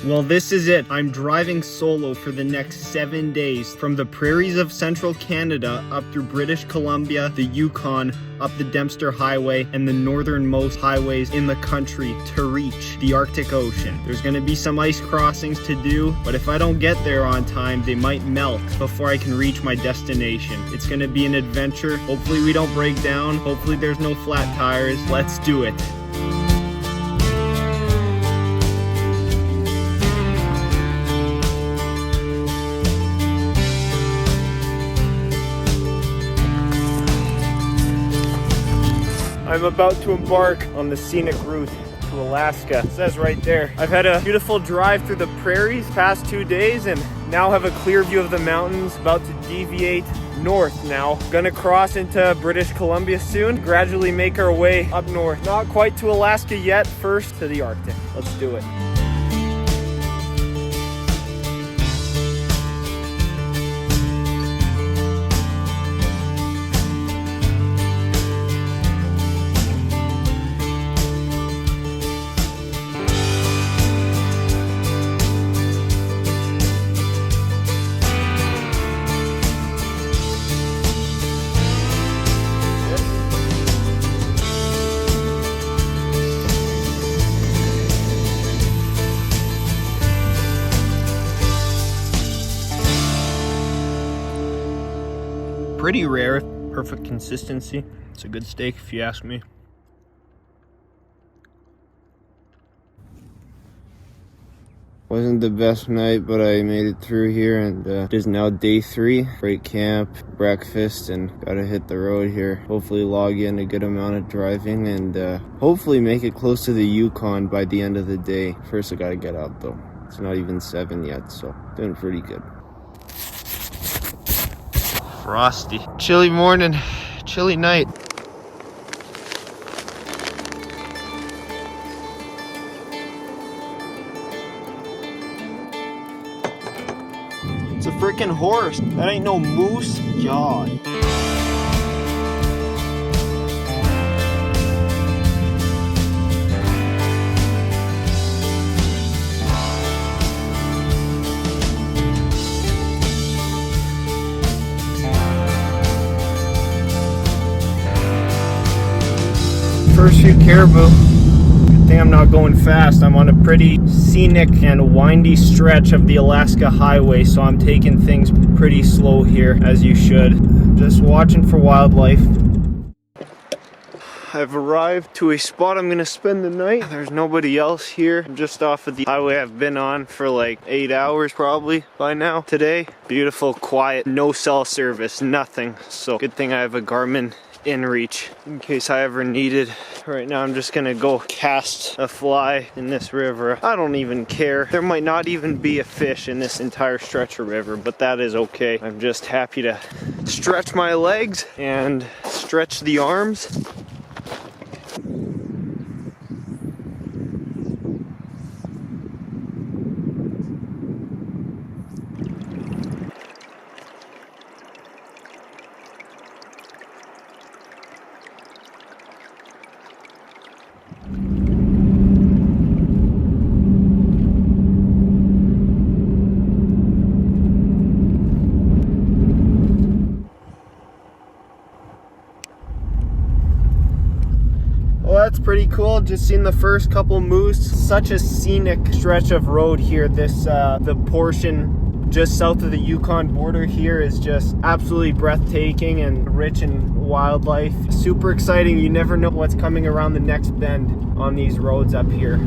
Well, this is it. I'm driving solo for the next 7 days from the prairies of central Canada up through British Columbia, the Yukon, up the Dempster Highway, and the northernmost highways in the country to reach the Arctic Ocean. There's going to be some ice crossings to do, but if I don't get there on time, they might melt before I can reach my destination. It's going to be an adventure. Hopefully we don't break down. Hopefully there's no flat tires. Let's do it. I'm about to embark on the scenic route to Alaska. It says right there. I've had a beautiful drive through the prairies past 2 days and now have a clear view of the mountains. About to deviate north now. Gonna cross into British Columbia soon. Gradually make our way up north. Not quite to Alaska yet. First to the Arctic. Let's do it. Pretty rare, perfect consistency. It's a good steak if you ask me. Wasn't the best night, but I made it through here, and it is now day 3. Great camp, breakfast, and gotta hit the road here. Hopefully log in a good amount of driving, and hopefully make it close to the Yukon by the end of the day. First I gotta get up though. It's not even 7 yet, so doing pretty good. Frosty. Chilly morning, chilly night. It's a freaking horse. That ain't no moose. God. First few caribou. Good thing I'm not going fast. I'm on a pretty scenic and windy stretch of the Alaska Highway, so I'm taking things pretty slow here, as you should. Just watching for wildlife. I've arrived to a spot I'm gonna spend the night. There's nobody else here. I'm just off of the highway I've been on for like 8 hours probably by now today. Beautiful, quiet, no cell service, nothing. So good thing I have a Garmin InReach in case I ever need it. Right now I'm just gonna go cast a fly in this river. I don't even care. There might not even be a fish in this entire stretch of river, but that is okay. I'm just happy to stretch my legs and stretch the arms. That's pretty cool. Just seen the first couple moose. Such a scenic stretch of road here. This the portion just south of the Yukon border here is just absolutely breathtaking and rich in wildlife. Super exciting. You never know what's coming around the next bend on these roads up here.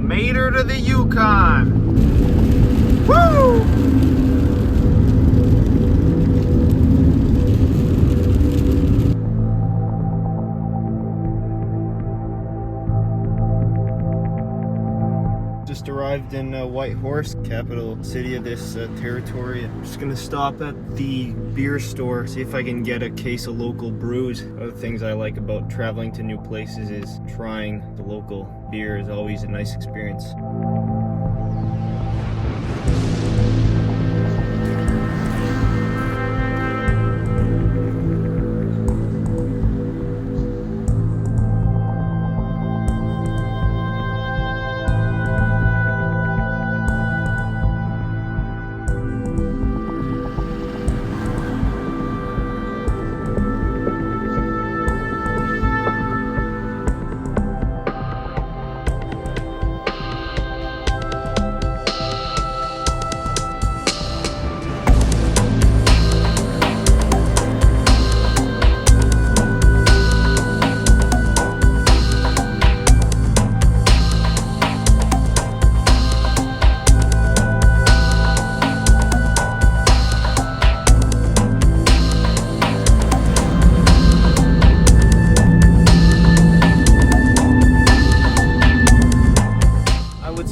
Made her to the Yukon. Woo! Just arrived in Whitehorse, capital city of this territory. I'm just gonna stop at the beer store, see if I can get a case of local brews. One of the things I like about traveling to new places is trying the local beer is always a nice experience.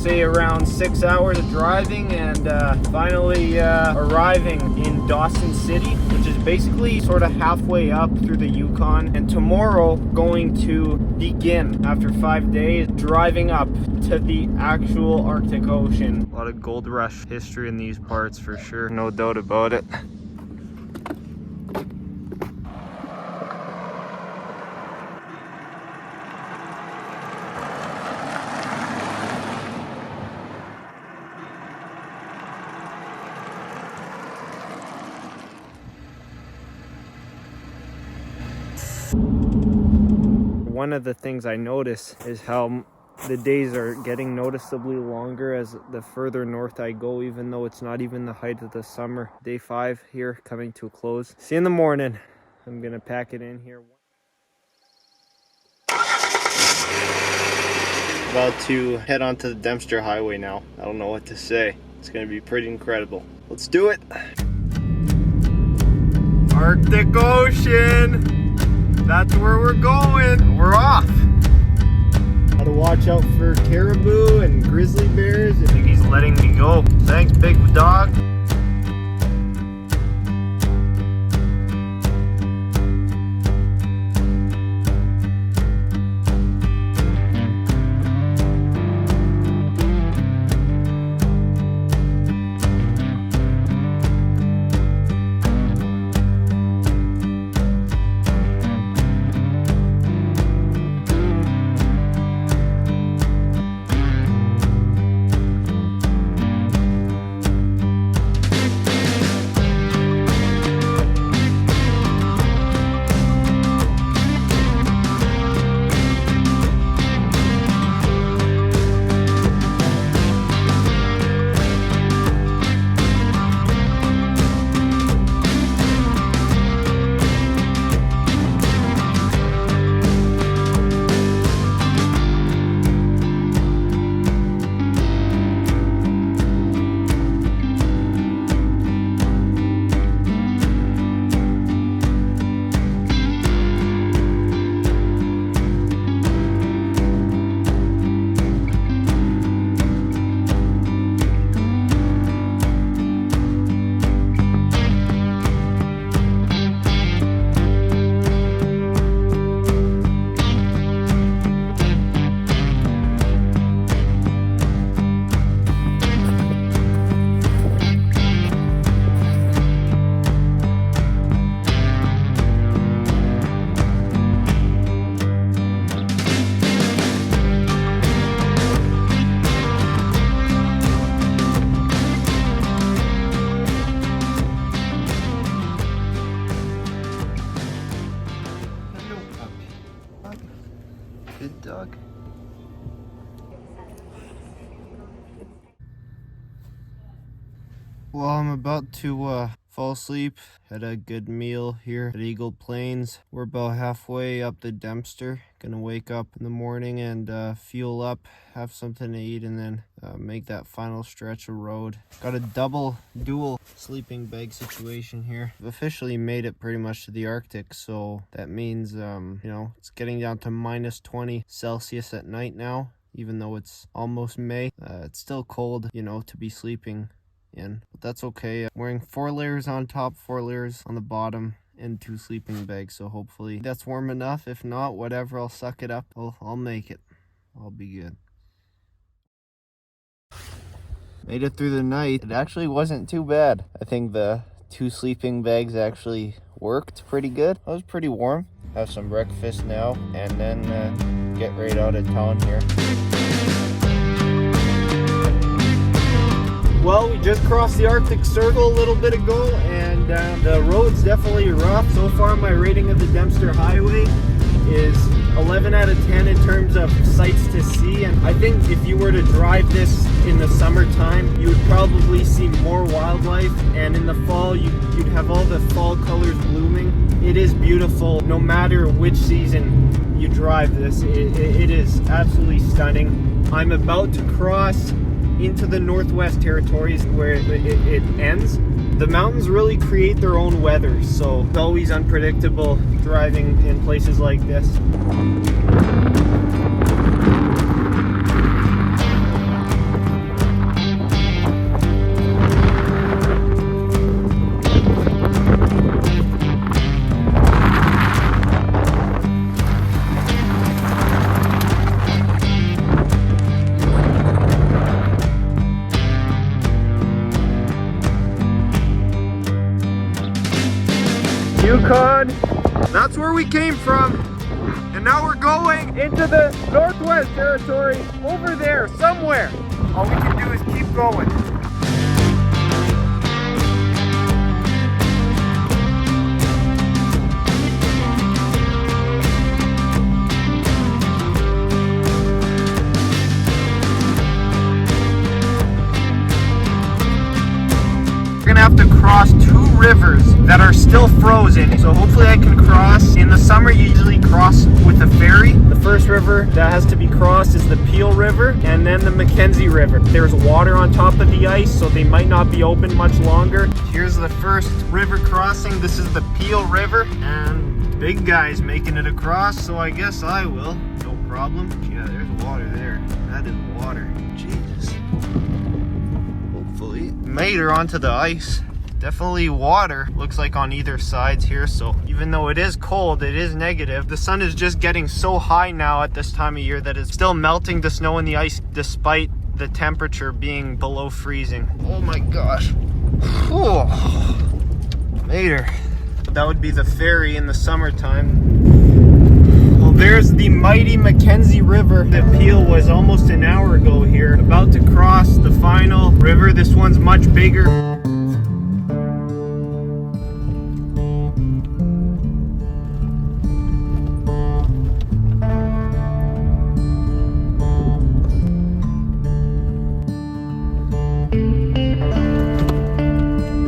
say around 6 hours of driving, and finally arriving in Dawson City, which is basically sort of halfway up through the Yukon. And tomorrow going to begin, after 5 days, driving up to the actual Arctic Ocean. A lot of gold rush history in these parts for sure, no doubt about it. One of the things I notice is how the days are getting noticeably longer as the further north I go, even though it's not even the height of the summer. Day 5 here coming to a close. See you in the morning. I'm gonna pack it in here. About to head onto the Dempster Highway now. I don't know what to say. It's gonna be pretty incredible. Let's do it. Arctic Ocean. That's where we're going. We're off. Gotta watch out for caribou and grizzly bears. I think he's letting me go. Thanks, big dog. Good dog. Well, I'm about to fall asleep. Had a good meal here at Eagle Plains. We're about halfway up the Dempster. Gonna wake up in the morning and fuel up, have something to eat, and then make that final stretch of road. Got a dual sleeping bag situation here. I've officially made it pretty much to the Arctic, so that means, you know, it's getting down to minus 20 Celsius at night now, even though it's almost May. It's still cold, you know, to be sleeping in, but that's okay. I'm wearing 4 layers on top, 4 layers on the bottom, and 2 sleeping bags, so hopefully that's warm enough. If not, whatever, I'll suck it up. I'll make it. I'll be good. Made it through the night. It actually wasn't too bad. I think the 2 sleeping bags actually worked pretty good. It was pretty warm. Have some breakfast now and then get right out of town here. Well, we just crossed the Arctic Circle a little bit ago, and the road's definitely rough. So far, my rating of the Dempster Highway is 11 out of 10 in terms of sights to see. And I think if you were to drive this in the summertime, you would probably see more wildlife, and in the fall, you'd have all the fall colors blooming. It is beautiful no matter which season you drive this. It is absolutely stunning. I'm about to cross into the Northwest Territories where it ends. The mountains really create their own weather, so it's always unpredictable driving in places like this. Yukon. That's where we came from. And now we're going into the Northwest Territory over there somewhere. All we can do is keep going. We're gonna have to cross two rivers that are still frozen, so hopefully I can cross. In the summer you usually cross with a ferry. The first river that has to be crossed is the Peel River and then the Mackenzie River. There's water on top of the ice, so they might not be open much longer. Here's the first river crossing. This is the Peel River, and big guy's making it across, so I guess I will. No problem. Yeah, there's water there. That is water. Jesus. Hopefully made her onto the ice. Definitely water, looks like on either sides here, so even though it is cold, it is negative. The sun is just getting so high now at this time of year that it's still melting the snow and the ice despite the temperature being below freezing. Oh my gosh. Whew. Made her. That would be the ferry in the summertime. Well, there's the mighty Mackenzie River. The Peel was almost an hour ago here. About to cross the final river. This one's much bigger.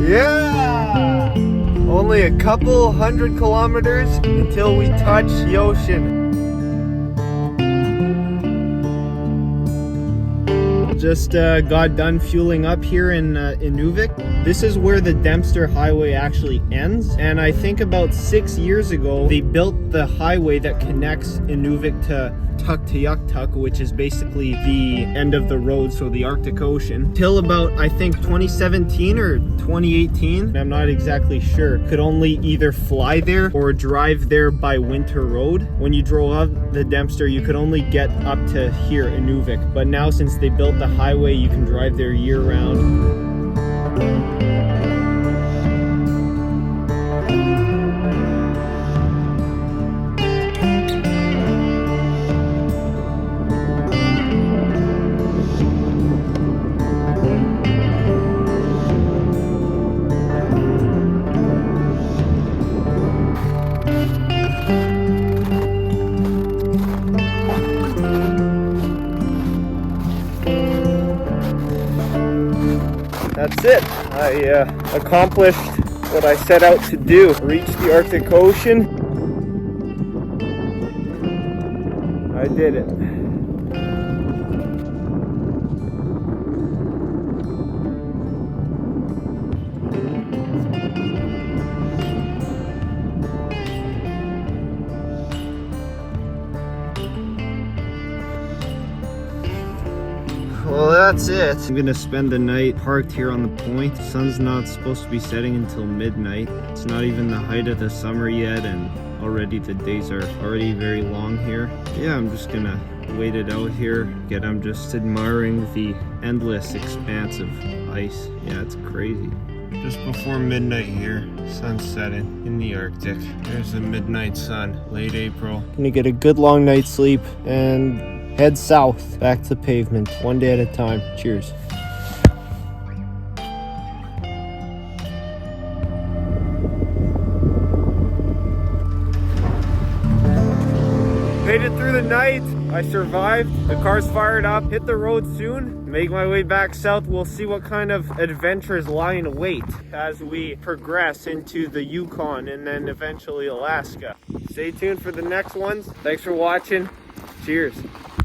Yeah! Only a couple 100 kilometers until we touch the ocean. Just got done fueling up here in Inuvik. This is where the Dempster Highway actually ends, and I think about 6 years ago they built the highway that connects Inuvik to Tuktoyaktuk, which is basically the end of the road, so the Arctic Ocean, till about I think 2017 or 2018, I'm not exactly sure. Could only either fly there or drive there by winter road. When you drove up the Dempster, you could only get up to here, Inuvik, but now since they built the highway, you can drive there year round. That's it. I accomplished what I set out to do. Reached the Arctic Ocean. I did it. Well, that's it. I'm gonna spend the night parked here on the point. The sun's not supposed to be setting until midnight. It's not even the height of the summer yet, and already the days are already very long here. Yeah, I'm just gonna wait it out here. Again, I'm just admiring the endless expanse of ice. Yeah, it's crazy. Just before midnight here, sun's setting in the Arctic. There's the midnight sun, late April. Gonna get a good long night's sleep and head south, back to the pavement, one day at a time. Cheers. Made it through the night. I survived. The car's fired up. Hit the road soon. Make my way back south. We'll see what kind of adventures lie in wait as we progress into the Yukon and then eventually Alaska. Stay tuned for the next ones. Thanks for watching. Cheers.